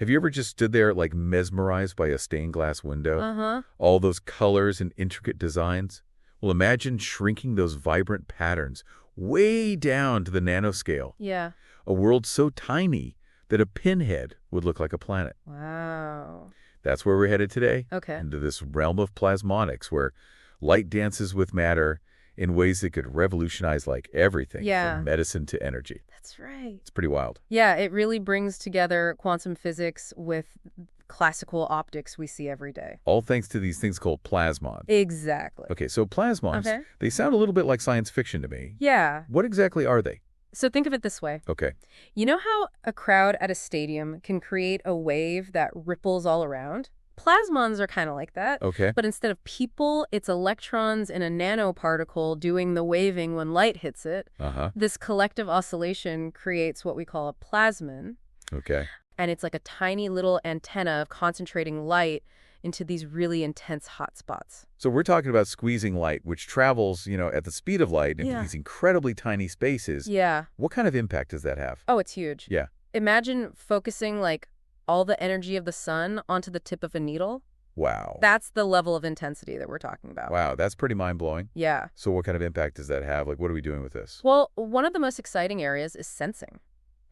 Have you ever just stood there like mesmerized by a stained glass window? Uh-huh. All those colors and intricate designs? Well, imagine shrinking those vibrant patterns way down to the nanoscale. Yeah. A world so tiny that a pinhead would look like a planet. Wow. That's where we're headed today, Okay. into this realm of plasmonics, where light dances with matter in ways that could revolutionize like everything Yeah. from medicine to energy. That's right. It's pretty wild. Yeah, it really brings together quantum physics with classical optics we see every day. All thanks to these things called plasmons. Exactly. Okay, so plasmons, Okay. they sound a little bit like science fiction to me. Yeah. What exactly are they? So think of it this way. Okay. You know how a crowd at a stadium can create a wave that ripples all around? Plasmons are kind of like that. Okay. But instead of people, it's electrons in a nanoparticle doing the waving when light hits it. Uh-huh. This collective oscillation creates what we call a plasmon. Okay. And it's like a tiny little antenna concentrating light into these really intense hotspots. So we're talking about squeezing light, which travels, at the speed of light into Yeah. these incredibly tiny spaces. Yeah. What kind of impact does that have? Oh, it's huge. Yeah. Imagine focusing like all the energy of the sun onto the tip of a needle. Wow. That's the level of intensity that we're talking about. Wow, that's pretty mind-blowing. Yeah. So what kind of impact does that have? Like, what are we doing with this? Well, one of the most exciting areas is sensing.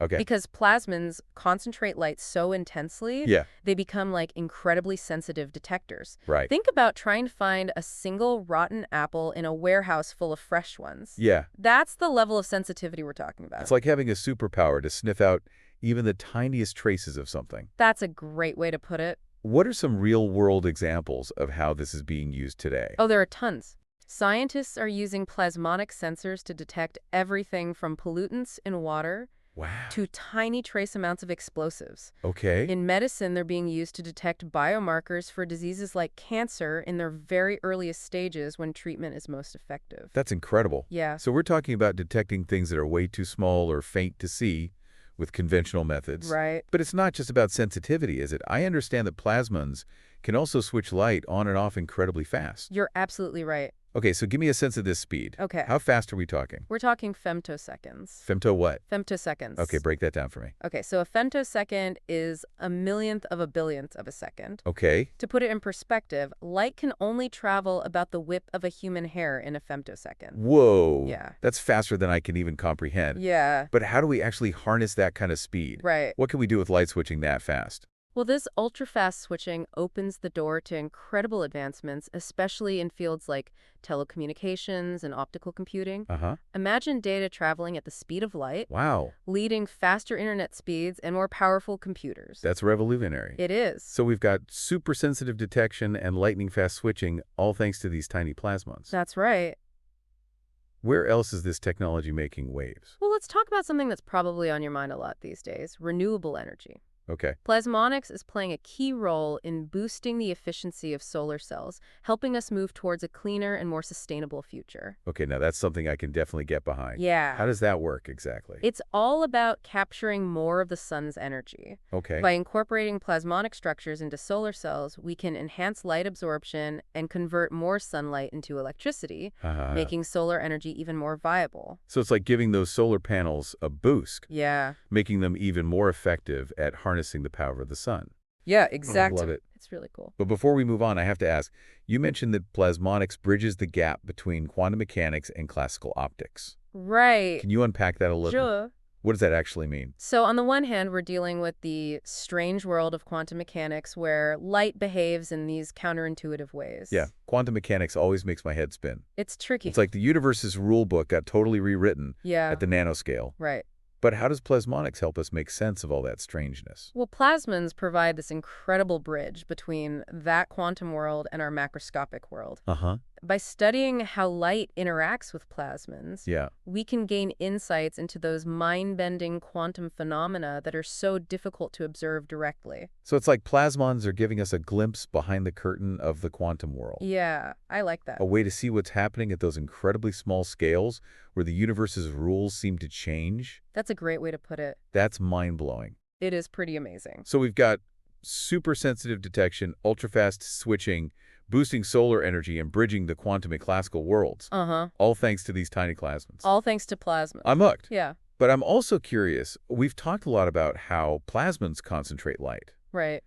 Okay. Because plasmons concentrate light so intensely, Yeah, they become like incredibly sensitive detectors. right. Think about trying to find a single rotten apple in a warehouse full of fresh ones. Yeah, That's the level of sensitivity we're talking about. it's like having a superpower to sniff out even the tiniest traces of something. That's a great way to put it. What are some real-world examples of how this is being used today? Oh, there are tons. Scientists are using plasmonic sensors to detect everything from pollutants in water Wow. to tiny trace amounts of explosives. Okay. In medicine, they're being used to detect biomarkers for diseases like cancer in their very earliest stages when treatment is most effective. That's incredible. Yeah. So we're talking about detecting things that are way too small or faint to see with conventional methods. Right. But it's not just about sensitivity, is it? I understand that plasmons can also switch light on and off incredibly fast. You're absolutely right. Okay, so give me a sense of this speed. Okay. How fast are we talking? We're talking femtoseconds. Femto what? Femtoseconds. Okay, break that down for me. Okay, so a femtosecond is a millionth of a billionth of a second. Okay. To put it in perspective, light can only travel about the width of a human hair in a femtosecond. Whoa. Yeah. That's faster than I can even comprehend. Yeah. But how do we actually harness that kind of speed? Right. What can we do with light switching that fast? Well, this ultra-fast switching opens the door to incredible advancements, especially in fields like telecommunications and optical computing. Uh-huh. Imagine data traveling at the speed of light, Wow. leading faster internet speeds and more powerful computers. That's revolutionary. It is. So we've got super sensitive detection and lightning fast switching, all thanks to these tiny plasmons. That's right. Where else is this technology making waves? Well, let's talk about something that's probably on your mind a lot these days, renewable energy. Okay. Plasmonics is playing a key role in boosting the efficiency of solar cells, helping us move towards a cleaner and more sustainable future. Okay, now that's something I can definitely get behind. Yeah. How does that work exactly? It's all about capturing more of the sun's energy. Okay. By incorporating plasmonic structures into solar cells, we can enhance light absorption and convert more sunlight into electricity, making solar energy even more viable. So it's like giving those solar panels a boost, Yeah. making them even more effective at harnessing the power of the sun. Yeah, exactly. I love it. It's really cool. But before we move on, I have to ask, you mentioned that plasmonics bridges the gap between quantum mechanics and classical optics. Right. Can you unpack that a little? Sure. What does that actually mean? So on the one hand, we're dealing with the strange world of quantum mechanics where light behaves in these counterintuitive ways. Yeah, quantum mechanics always makes my head spin. It's tricky. It's like the universe's rule book got totally rewritten Yeah. at the nanoscale. Right. But how does plasmonics help us make sense of all that strangeness? Well, plasmons provide this incredible bridge between that quantum world and our macroscopic world. Uh-huh. By studying how light interacts with plasmons, Yeah. we can gain insights into those mind-bending quantum phenomena that are so difficult to observe directly. So it's like plasmons are giving us a glimpse behind the curtain of the quantum world. Yeah, I like that. A way to see what's happening at those incredibly small scales where the universe's rules seem to change. That's a great way to put it. That's mind-blowing. It is pretty amazing. So we've got super sensitive detection, ultra-fast switching, boosting solar energy, and bridging the quantum and classical worlds. Uh-huh. All thanks to these tiny plasmons. All thanks to plasma. I'm hooked. Yeah. But I'm also curious, we've talked a lot about how plasmons concentrate light. Right.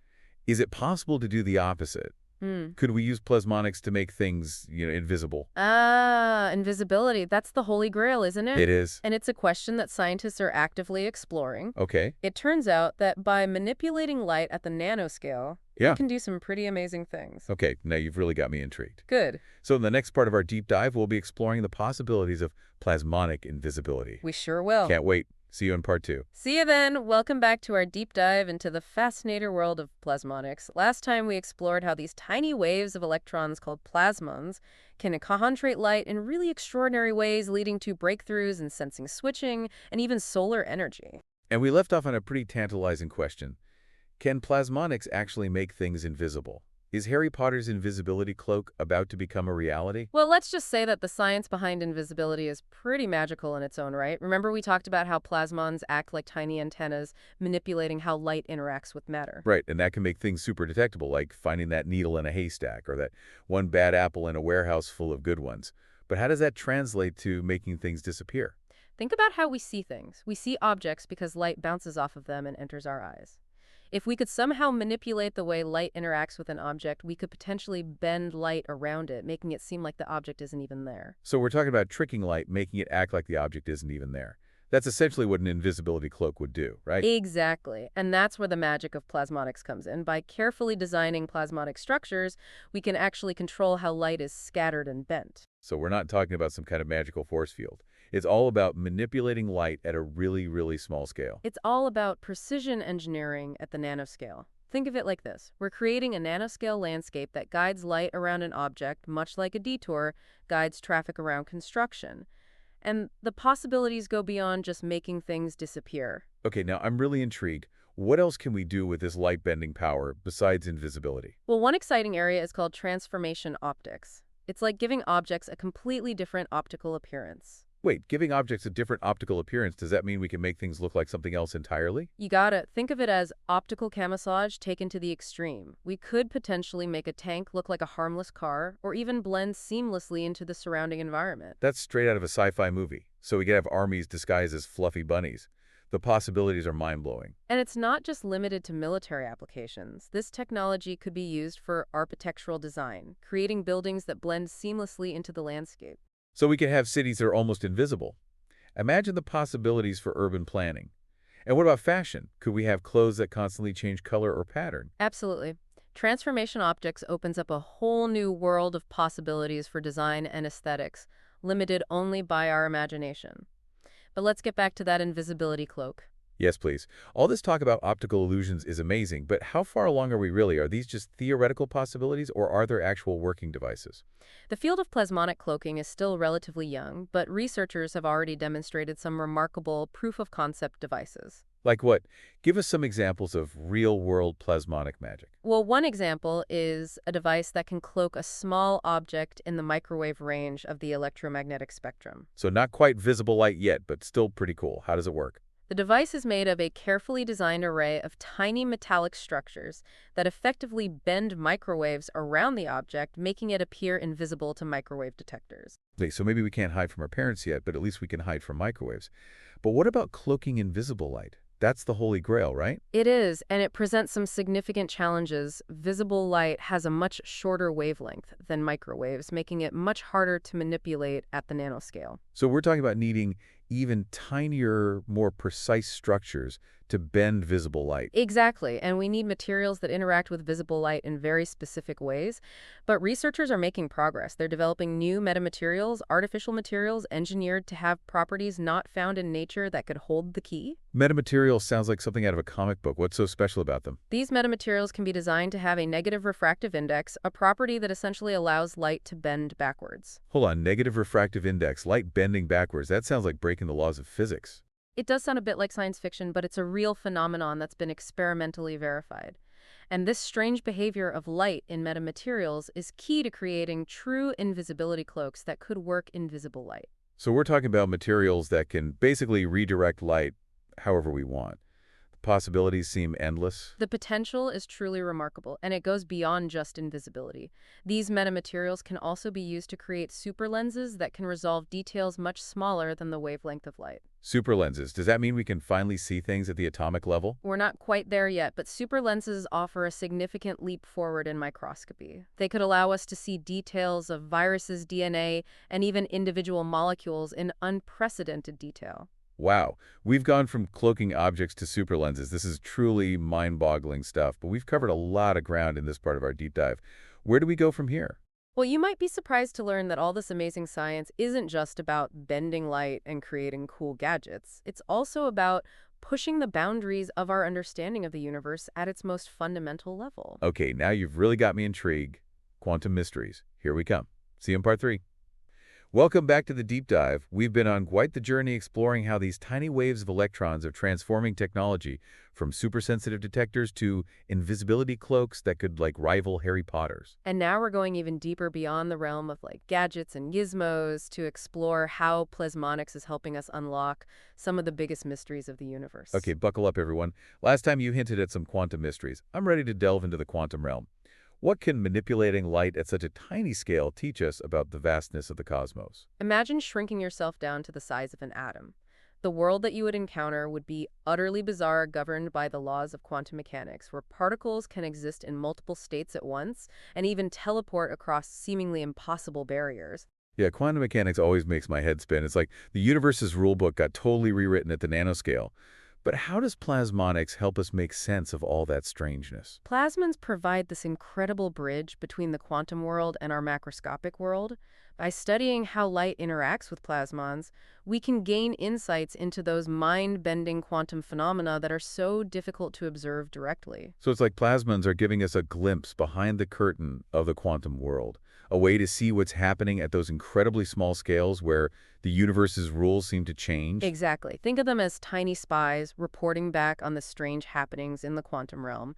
Is it possible to do the opposite? Hmm. Could we use plasmonics to make things, invisible? Ah, invisibility. That's the holy grail, isn't it? It is. And it's a question that scientists are actively exploring. Okay. It turns out that by manipulating light at the nanoscale, we Yeah. can do some pretty amazing things. Okay, now you've really got me intrigued. Good. So in the next part of our deep dive, we'll be exploring the possibilities of plasmonic invisibility. We sure will. Can't wait. See you in part 2. See you then. Welcome back to our deep dive into the fascinating world of plasmonics. Last time we explored how these tiny waves of electrons called plasmons can concentrate light in really extraordinary ways, leading to breakthroughs in sensing switching and even solar energy. And we left off on a pretty tantalizing question. Can plasmonics actually make things invisible? Is Harry Potter's invisibility cloak about to become a reality? Well, let's just say that the science behind invisibility is pretty magical in its own right. Remember we talked about how plasmons act like tiny antennas, manipulating how light interacts with matter. Right, and that can make things super detectable, like finding that needle in a haystack or that one bad apple in a warehouse full of good ones. But how does that translate to making things disappear? Think about how we see things. We see objects because light bounces off of them and enters our eyes. If we could somehow manipulate the way light interacts with an object, we could potentially bend light around it, making it seem like the object isn't even there. So we're talking about tricking light, making it act like the object isn't even there. That's essentially what an invisibility cloak would do, right? Exactly. And that's where the magic of plasmonics comes in. By carefully designing plasmonic structures, we can actually control how light is scattered and bent. So we're not talking about some kind of magical force field. It's all about manipulating light at a really, really small scale. It's all about precision engineering at the nanoscale. Think of it like this. We're creating a nanoscale landscape that guides light around an object, much like a detour guides traffic around construction. And the possibilities go beyond just making things disappear. Okay, now I'm really intrigued. What else can we do with this light-bending power besides invisibility? Well, one exciting area is called transformation optics. It's like giving objects a completely different optical appearance. Wait, giving objects a different optical appearance, does that mean we can make things look like something else entirely? You gotta think of it as optical camouflage taken to the extreme. We could potentially make a tank look like a harmless car, or even blend seamlessly into the surrounding environment. That's straight out of a sci-fi movie. So we could have armies disguised as fluffy bunnies. The possibilities are mind-blowing. And it's not just limited to military applications. This technology could be used for architectural design, creating buildings that blend seamlessly into the landscape. So we could have cities that are almost invisible. Imagine the possibilities for urban planning. And what about fashion? Could we have clothes that constantly change color or pattern? Absolutely. Transformation optics opens up a whole new world of possibilities for design and aesthetics, limited only by our imagination. But let's get back to that invisibility cloak. Yes, please. All this talk about optical illusions is amazing, but how far along are we really? Are these just theoretical possibilities, or are there actual working devices? The field of plasmonic cloaking is still relatively young, but researchers have already demonstrated some remarkable proof-of-concept devices. Like what? Give us some examples of real-world plasmonic magic. Well, one example is a device that can cloak a small object in the microwave range of the electromagnetic spectrum. So not quite visible light yet, but still pretty cool. How does it work? The device is made of a carefully designed array of tiny metallic structures that effectively bend microwaves around the object, making it appear invisible to microwave detectors. Okay, so maybe we can't hide from our parents yet, but at least we can hide from microwaves. But what about cloaking invisible light? That's the holy grail, right? It is, and it presents some significant challenges. Visible light has a much shorter wavelength than microwaves, making it much harder to manipulate at the nanoscale. So we're talking about needing even tinier, more precise structures to bend visible light. Exactly, and we need materials that interact with visible light in very specific ways. But researchers are making progress. They're developing new metamaterials, artificial materials engineered to have properties not found in nature that could hold the key. Metamaterials sounds like something out of a comic book. What's so special about them? These metamaterials can be designed to have a negative refractive index, a property that essentially allows light to bend backwards. Hold on, negative refractive index, light bending backwards. That sounds like breaking the laws of physics. It does sound a bit like science fiction, but it's a real phenomenon that's been experimentally verified. And this strange behavior of light in metamaterials is key to creating true invisibility cloaks that could work in visible light. So we're talking about materials that can basically redirect light however we want. The possibilities seem endless. The potential is truly remarkable, and it goes beyond just invisibility. These metamaterials can also be used to create super lenses that can resolve details much smaller than the wavelength of light. Super lenses, does that mean we can finally see things at the atomic level? We're not quite there yet, but super lenses offer a significant leap forward in microscopy. They could allow us to see details of viruses' DNA and even individual molecules in unprecedented detail. Wow, we've gone from cloaking objects to super lenses. This is truly mind-boggling stuff, but we've covered a lot of ground in this part of our deep dive. Where do we go from here? Well, you might be surprised to learn that all this amazing science isn't just about bending light and creating cool gadgets. It's also about pushing the boundaries of our understanding of the universe at its most fundamental level. Okay, now you've really got me intrigued. Quantum mysteries. Here we come. See you in part 3. Welcome back to the deep dive. We've been on quite the journey exploring how these tiny waves of electrons are transforming technology from supersensitive detectors to invisibility cloaks that could rival Harry Potter's. And now we're going even deeper beyond the realm of gadgets and gizmos to explore how plasmonics is helping us unlock some of the biggest mysteries of the universe. Okay, buckle up everyone. Last time you hinted at some quantum mysteries. I'm ready to delve into the quantum realm. What can manipulating light at such a tiny scale teach us about the vastness of the cosmos? Imagine shrinking yourself down to the size of an atom. The world that you would encounter would be utterly bizarre, governed by the laws of quantum mechanics, where particles can exist in multiple states at once and even teleport across seemingly impossible barriers. Yeah, quantum mechanics always makes my head spin. It's like the universe's rulebook got totally rewritten at the nanoscale. But how does plasmonics help us make sense of all that strangeness? Plasmons provide this incredible bridge between the quantum world and our macroscopic world. By studying how light interacts with plasmons, we can gain insights into those mind-bending quantum phenomena that are so difficult to observe directly. So it's like plasmons are giving us a glimpse behind the curtain of the quantum world, a way to see what's happening at those incredibly small scales where the universe's rules seem to change. Exactly. Think of them as tiny spies reporting back on the strange happenings in the quantum realm.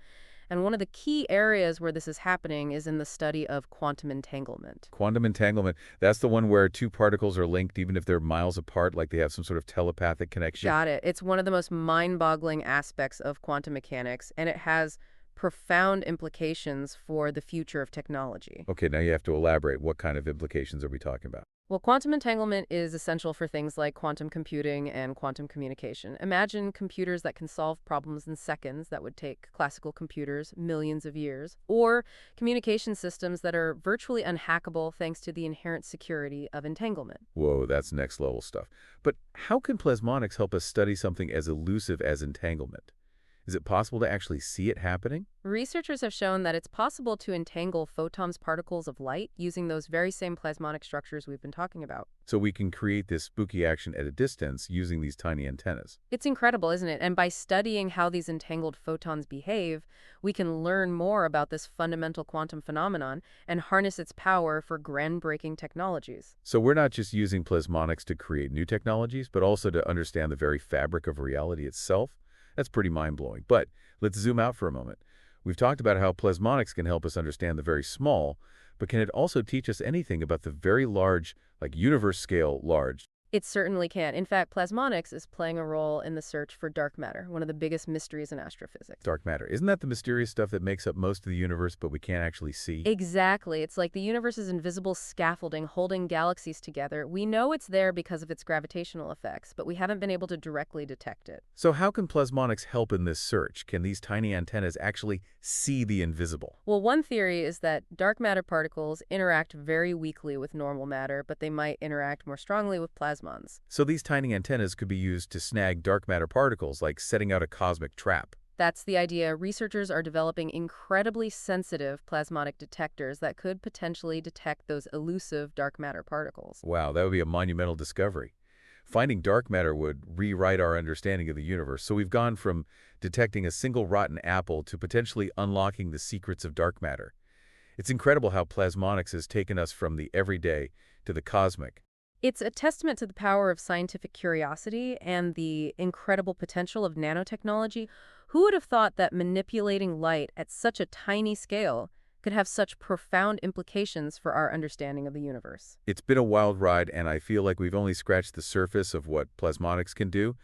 And one of the key areas where this is happening is in the study of quantum entanglement. Quantum entanglement, that's the one where two particles are linked even if they're miles apart, like they have some sort of telepathic connection. Got it. It's one of the most mind-boggling aspects of quantum mechanics, and it has profound implications for the future of technology. Okay, now you have to elaborate. What kind of implications are we talking about? Well, quantum entanglement is essential for things like quantum computing and quantum communication. Imagine computers that can solve problems in seconds that would take classical computers millions of years, or communication systems that are virtually unhackable thanks to the inherent security of entanglement. Whoa, that's next level stuff. But how can plasmonics help us study something as elusive as entanglement? Is it possible to actually see it happening? Researchers have shown that it's possible to entangle photons particles of light using those very same plasmonic structures we've been talking about. So we can create this spooky action at a distance using these tiny antennas. It's incredible, isn't it? And by studying how these entangled photons behave, we can learn more about this fundamental quantum phenomenon and harness its power for groundbreaking technologies. So we're not just using plasmonics to create new technologies, but also to understand the very fabric of reality itself? That's pretty mind-blowing. But let's zoom out for a moment. We've talked about how plasmonics can help us understand the very small, but can it also teach us anything about the very large, like universe-scale large? It certainly can. In fact, plasmonics is playing a role in the search for dark matter, one of the biggest mysteries in astrophysics. Dark matter. Isn't that the mysterious stuff that makes up most of the universe, but we can't actually see? Exactly. It's like the universe's invisible scaffolding holding galaxies together. We know it's there because of its gravitational effects, but we haven't been able to directly detect it. So how can plasmonics help in this search? Can these tiny antennas actually see the invisible? Well, one theory is that dark matter particles interact very weakly with normal matter, but they might interact more strongly with plasmons. So these tiny antennas could be used to snag dark matter particles, like setting out a cosmic trap. That's the idea. Researchers are developing incredibly sensitive plasmonic detectors that could potentially detect those elusive dark matter particles. Wow, that would be a monumental discovery. Finding dark matter would rewrite our understanding of the universe. So we've gone from detecting a single rotten apple to potentially unlocking the secrets of dark matter. It's incredible how plasmonics has taken us from the everyday to the cosmic. It's a testament to the power of scientific curiosity and the incredible potential of nanotechnology. Who would have thought that manipulating light at such a tiny scale could have such profound implications for our understanding of the universe? It's been a wild ride, and I feel like we've only scratched the surface of what plasmonics can do.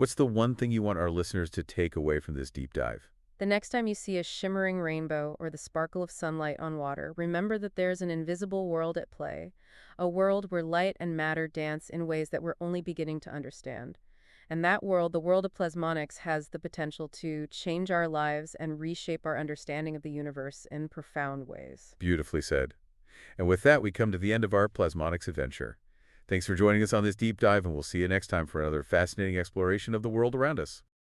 What's the one thing you want our listeners to take away from this deep dive? The next time you see a shimmering rainbow or the sparkle of sunlight on water, remember that there's an invisible world at play, a world where light and matter dance in ways that we're only beginning to understand. And that world, the world of plasmonics, has the potential to change our lives and reshape our understanding of the universe in profound ways. Beautifully said. And with that, we come to the end of our Plasmonics adventure. Thanks for joining us on this deep dive, and we'll see you next time for another fascinating exploration of the world around us.